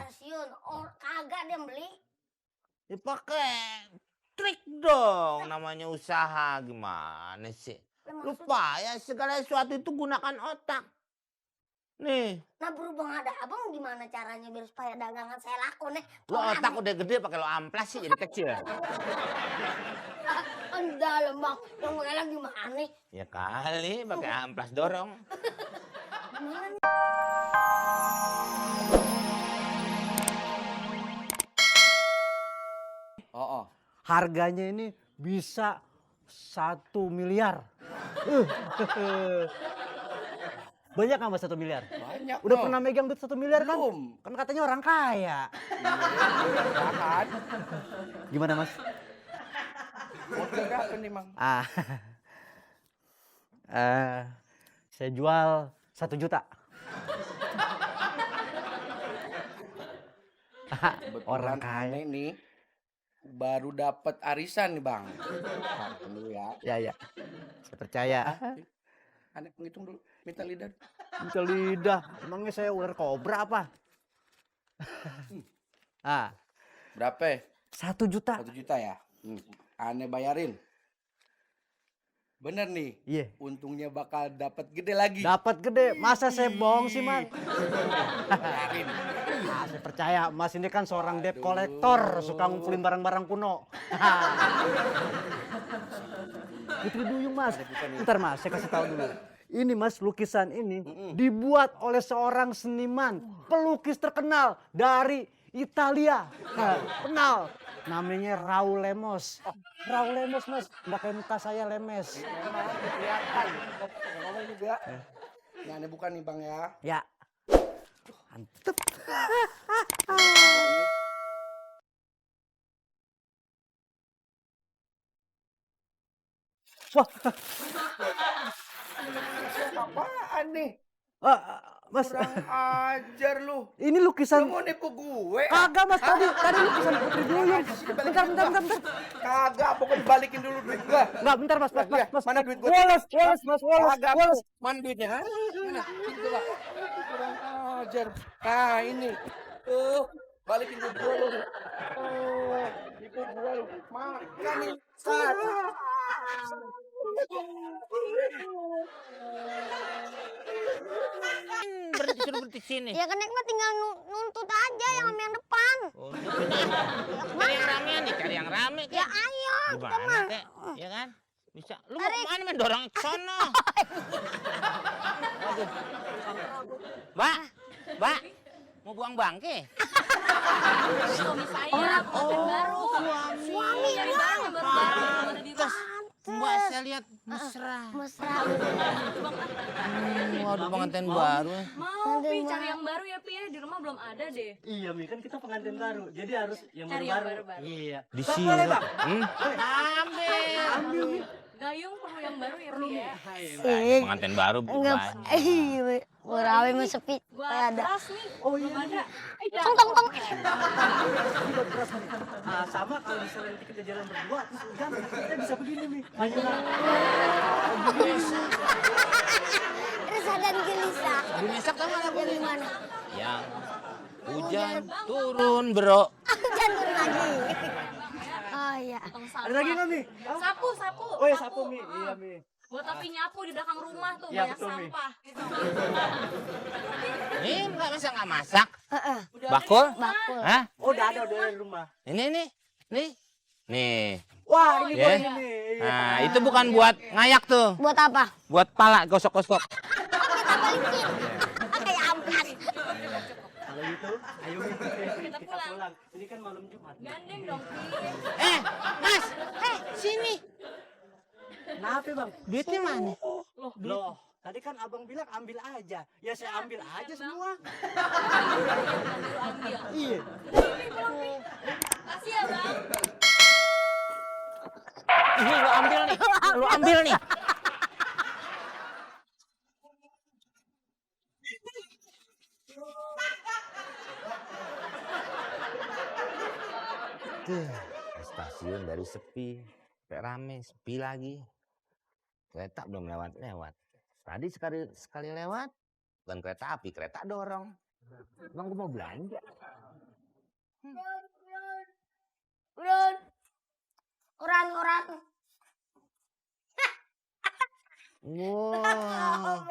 stasiun. Oh, kagak dia beli. Ya pakai trik dong, namanya usaha, gimana sih? Lupa ya, segala sesuatu itu gunakan otak. Nih. Nah berhubung ada abang, gimana caranya biar supaya dagangan saya laku nih? Lo otak udah gede pakai lo amplas sih jadi kecil. Dalam bang, yang enak gimana? Ya kali pakai amplas dorong. Oh, harganya ini bisa 1 miliar. Banyak nggak mas 1 miliar? Banyak. Udah pernah megang duit 1 miliar kan? Belum. Kan katanya orang kaya. Kan? Gimana mas? Modal berapa nih mang? Saya jual 1 juta. Orang kaya nih baru dapat arisan nih bang. Dulu ya. Ya, saya percaya. Anak menghitung dulu, minta lidah. Minta lidah, emangnya saya ular kobra apa? Berapa? 1 juta. 1 juta ya. Aneh bayarin. Bener nih. Iya. Untungnya bakal dapat gede lagi. Dapat gede, masa saya bohong sih mas? Bayarin. Saya percaya, mas ini kan seorang debt collector, suka ngumpulin barang-barang kuno. Putri Duyung mas, ntar mas saya kasih tahu dulu. Ini mas, lukisan ini dibuat oleh seorang seniman, pelukis terkenal dari Italia. Kenal, namanya Raul Lemos. Raul Lemos mas, nggak kayak muka saya lemes. Kelihatan. Ngomong juga. Ini aneh bukan nih bang ya. Ya, mantep. Wah, Apaan nih? mas, Kurang ajar lu. ini lukisan. Lu mau nipu gue? Kagak mas, tadi lukisan Putri Duyung. Bentar. Kagak, pokoknya balikin dulu duit gua. Enggak, bentar mas. Mana duit gua? Wallace. Kagak, mana duitnya? Mana? Sini coba. Kurang ajar. Nah ini. Tuh, balikin duit gua lu. Oh, nipu gua lu. Makan nih. Berhenti sini. Ya kan mah tinggal nuntut aja yang depan. Oh, cari yang ramean nih, cari yang rame. Ya ayo, kita Gimana mah. kek? Ya kan? Bisa. Lu mau kemana main dorong ke sono? Mbak, mau buang bangke? Suami saya, pengantin baru. Suami Cari barang yang baru-baru ada di rumah. Mbak saya lihat mesra. Mesra. Waduh, pengantin baru. Mau Pi cari yang baru ya Pi ya, di rumah belum ada deh. Iya, Mi, kan kita pengantin baru. Jadi harus yang Cari yang baru-baru. baru-baru. Iya. Di sini. Ambil. Gayung perlu yang baru ya Pi ya. Pengantin baru. Enggak. Murawe mah sepi. Gua Ada. keras nih. Oh iya. Ada. Tong. Sama kalau misalnya nanti kita jalan berdua, terus kita bisa begini, Mi. Resah dan gelisah. Gelisah tau nggak lagu Yang ini? mana? Yang hujan turun bro. Hujan turun lagi. Oh iya. Ada lagi nggak, Mi? Sapu. Oh ya, sapu, Mi. Iya, Mi. Buat tapi nyapu di belakang rumah tuh Iya, banyak betul, Mi. sampah. Ini nggak masak. Heeh. Bakul? Bakul. Hah? Oh, udah ada di rumah. Ini nih. Nih. Wah, ini Ya. buat ini. Iya. Nah, itu bukan buat ngayak tuh. Buat apa? Buat pala gosok-gosok. Kita balikin. Kayak amplas. Kalau gitu, ayo Mi. Kita pulang. Ini kan malam Jumat. Gandeng dong Pi. Mas. Sini. Kenapa, Bang? Duitnya mana? Loh, tadi kan Abang bilang ambil aja. Ya saya ambil aja semua. Ambil. Iya. Kasih ya Bang. Ini lu ambil nih. Stasiun dari sepi, sampai rame, sepi lagi. Kereta belum lewat. Tadi sekali lewat, bukan kereta api, kereta dorong. Emang gue mau belanja. Bro. Koran. Wah.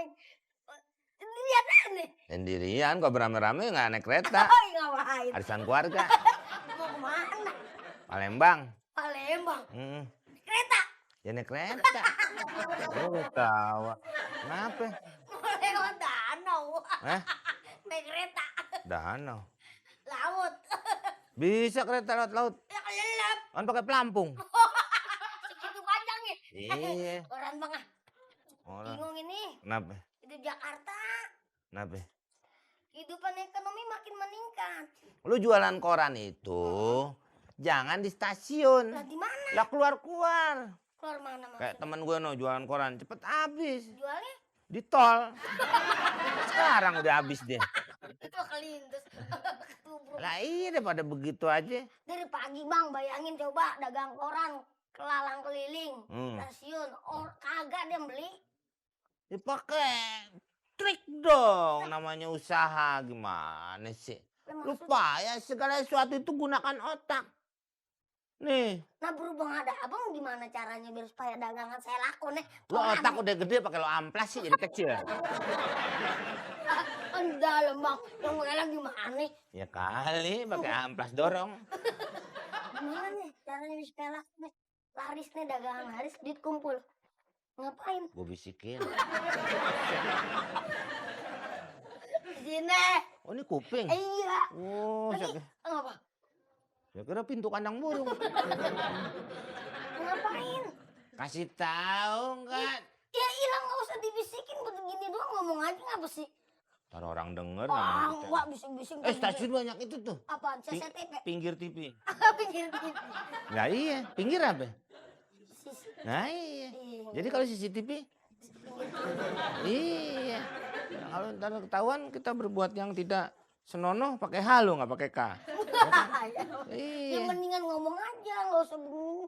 Lihat nih. Sendirian kok beramai-ramai nggak naik kereta. Oh, ngapain? Arisan keluarga. Mau kemana? Palembang. Palembang. Hmm. Kereta. Ya naik kereta. Gue ketawa. Kenapa? Mau lewat danau. Eh? Naik kereta. Danau. Laut. Bisa kereta lewat laut. Ya kelelep. Kan pakai pelampung. Segitu panjangnya. Iya. Koran bang ah. Orang. Bingung ini. Kenapa? Hidup Jakarta. Kenapa? Kehidupan ekonomi makin meningkat. Lu jualan koran itu jangan di stasiun. Lah di mana? Lah keluar-keluar. Keluar mana mas? Kayak temen gue no jualan koran cepet habis. Jualnya? Di tol. Sekarang udah habis deh. Itu kelindes. Ketubruk. Lah iya daripada begitu aja. Dari pagi bang, bayangin coba dagang koran kelalang keliling stasiun, kagak dia beli. Dipakai trik dong, namanya usaha gimana sih? Lupa ya segala sesuatu itu gunakan otak. Nih, Nah berhubung ada abang, gimana caranya biar supaya dagangan saya laku nih? lo otak udah gede pakai lo amplas sih jadi kecil. Dalam bang, yang mulai gimana? Ya kali pakai amplas dorong. Gimana nih caranya biar supaya laku nih? Laris nih dagangan laris, duit kumpul. Ngapain? Gue bisikin. Sini. Oh ini kuping. Iya. Oh, Lagi apa? saya kira pintu kandang burung. Ngapain? Kasih tahu enggak? Ya hilang, nggak usah dibisikin, begini doang ngomong aja ngapa sih? Ntar orang denger Ah, namanya kita. enggak bising-bising. Stasiun banyak itu tuh. Apaan? CCTV? Pinggir TV. Pinggir TV. Nah iya, pinggir apa? Sisi. Nah iya. Iya. Jadi kalau CCTV, iya. Kalau ntar ketahuan kita berbuat yang tidak senonoh pakai halu nggak pakai k. Ya Iya. mendingan ngomong aja, nggak usah bingung.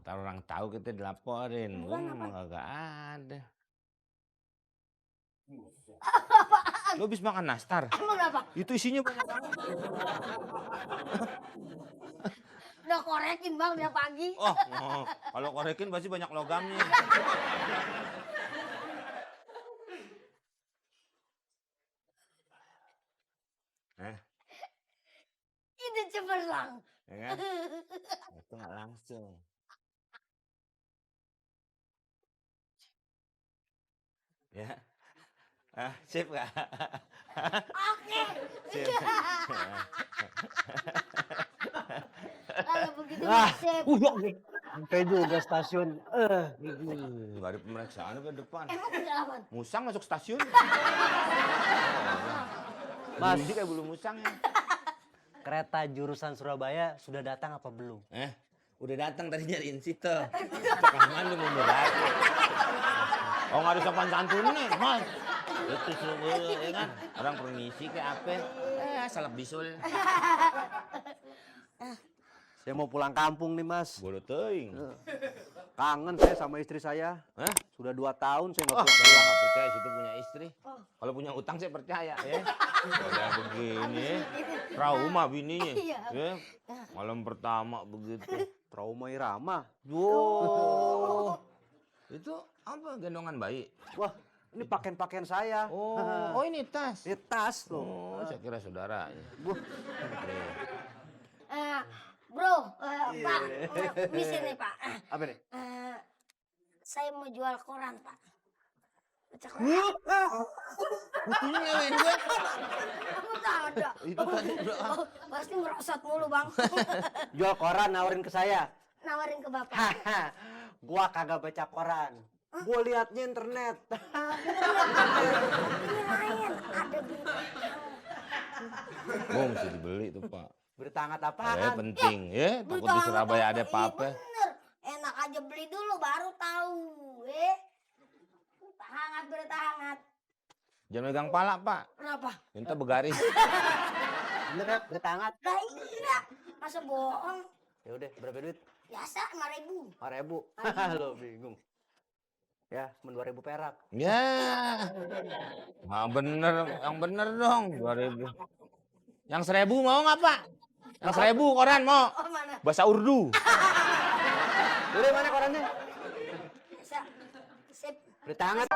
Ntar orang tahu kita dilaporin. Gue Bukan memang kagak ada. Lo habis makan nastar? Emang apa? Itu isinya banyak banget. Udah korekin bang, dia pagi. Oh, kalau korekin pasti banyak logamnya. Itu cemerlang. Ya kan? Itu nggak langsung. Ya. Sip nggak? Oke. Sip. Kalau begitu Ah, sip. Sampai juga stasiun. Nggak ada pemeriksaan ke depan. Emang kenapa? Musang masuk stasiun. Mas. Ini kayak bulu musang ya. Kereta jurusan Surabaya sudah datang apa belum? Udah datang tadi nyariin situ. Cakaman lu mundur lagi. Oh nggak ada sopan santun nih, Mas. Itu suruh ya kan. Orang permisi kayak apa? Salap bisul. Saya mau pulang kampung nih Mas. Bodoh teuing. Kangen saya sama istri saya. Hah? Sudah 2 tahun saya Oh, nggak saya pulang. nggak percaya situ punya istri. Kalau punya utang saya percaya ya. Udah begini, trauma bininya. Ya. Malam pertama begitu. Trauma irama. Wow. Itu apa gendongan bayi? Wah, ini pakaian-pakaian saya. Oh ini tas. Ini tas tuh. Oh, saya kira saudaranya. Wah, Bro, Pak, misi nih Pak. apa nih? Saya mau jual koran Pak. Baca koran. Buktinya ngawain gue. Kamu tak ada. Itu tadi udah. Oh, pasti merosot mulu bang. Jual koran nawarin ke saya. Nawarin ke bapak. Haha, gua kagak baca koran. Gua liatnya internet. Kirain ada berita. Oh mesti dibeli tuh Pak. Berita hangat apaan? Penting ya. Takut Berita di Surabaya ada hangat apa-apa. Iya bener. Enak aja beli dulu baru tahu. Berita hangat. Jangan megang pala Pak. Kenapa? Minta begaris. Bener ya, berita hangat. Lah iya. Masa bohong? Ya udah, berapa duit? Biasa 5.000. 5.000. Lo bingung. Ya, cuma 2.000 perak. Ya. Nah bener, yang bener dong. 2000. Yang 1000 mau nggak Pak? Mas 1000 koran mau. Oh mana? Bahasa Urdu. Udah mana korannya? Bisa. Sip. Berita hangat.